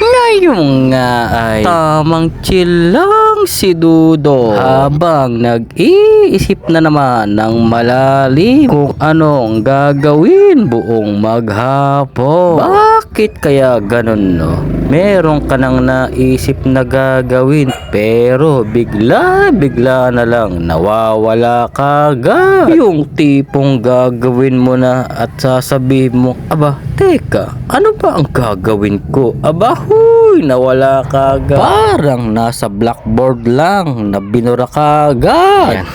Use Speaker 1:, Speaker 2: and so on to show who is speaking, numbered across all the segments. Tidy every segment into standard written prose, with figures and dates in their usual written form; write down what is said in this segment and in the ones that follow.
Speaker 1: Ngayon nga ay tamang chill lang si Dudo habang nag-iisip na naman ng malalim kung anong gagawin buong maghapon. Bakit kaya ganun, no? Meron ka nang naisip na gagawin pero bigla na lang nawawala ka agad. Yung tipong gagawin mo na at sasabihin mo, aba, teka, ano ba ang gagawin ko? Aba, huy, nawala ka agad. Parang nasa blackboard lang na binura ka agad. Ayan.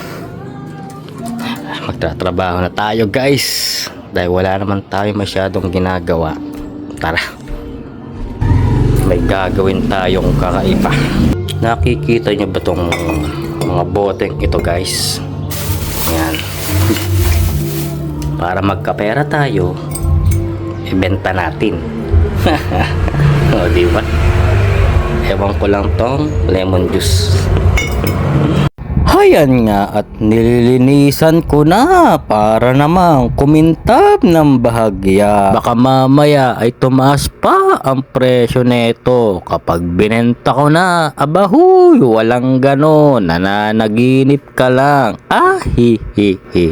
Speaker 1: Magtatrabaho na tayo, guys, dahil wala naman tayo masyadong ginagawa. Tara, may gagawin tayong kakaiba. Nakikita nyo ba tong mga boteng ito, guys? Ayan. Para magkapera tayo, ibenta natin. O, diba? Ewan ko lang tong lemon juice. Ayan nga, at nililinisan ko na para namang kumintab ng bahagya. Baka mamaya ay tumaas pa ang presyo neto kapag binenta ko na. Aba huy, walang ganon, nananaginip ka lang.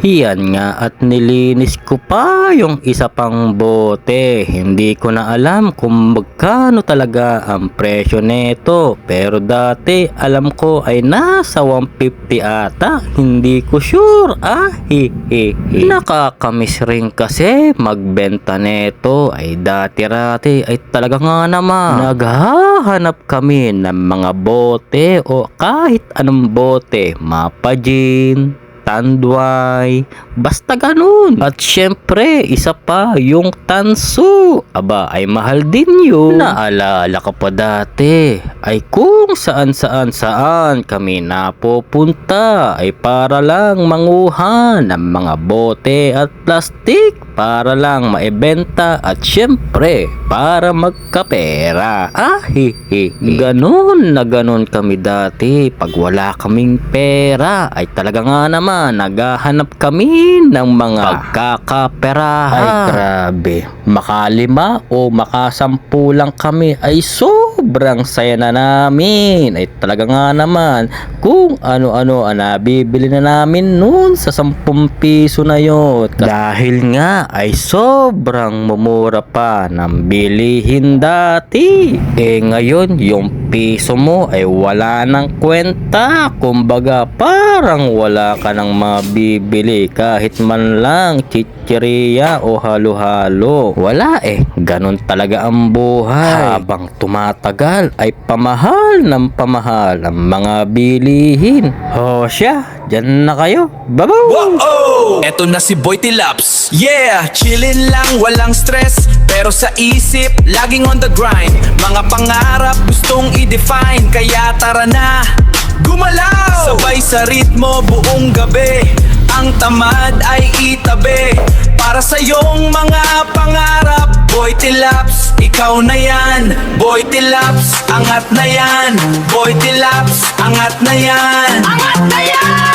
Speaker 1: Yan nga, at nilinis ko pa yung isa pang bote. Hindi ko na alam kung magkano talaga ang presyo neto, pero dati alam ko ay nasa 150 ata, hindi ko sure. Nakakamiss rin kasi magbenta neto. Ay dati-rati ay talaga nga naman naghahanap kami ng mga bote o kahit anong bote, mapa gin, Tanduay, basta ganun. At syempre, isa pa, yung tanso. Aba, ay mahal din yun. Naalala ko pa dati, ay kung saan kami napupunta, ay para lang manguhan ng mga bote at plastik, para lang maibenta at syempre, para magkapera. Ganun na ganun kami dati. Pag wala kaming pera, ay talaga nga naman naghahanap kami ng mga pagkakaperahan. Ay grabe, makalima o makasampu lang kami ay sobrang saya na namin. Ay talaga nga naman kung ano-ano ang nabibili na namin noon sa 10 piso na yun. Dahil nga ay sobrang mumura pa ng bilihin dati. Ngayon yung piso mo ay wala ng kwenta. Kumbaga parang wala ka ng mabibili kahit man lang chichiriya o halo-halo. Wala ganun talaga ang buhay. Habang tumatagal ay pamahal ng pamahal ang mga bilihin. Siya, dyan na kayo. Babaw!
Speaker 2: Wow! Eto na si Boy Tilaps. Yeah, chillin' lang, walang stress, pero sa isip, laging on the grind. Mga pangarap gustong i-define, kaya tara na, gumalaw! Sabay sa ritmo buong gabi, ang tamad ay itabi. Para sa iyong mga pangarap, Boy Tilaps, ikaw na yan. Boy Tilaps, angat na yan. Boy Tilaps, angat na yan. Angat na yan!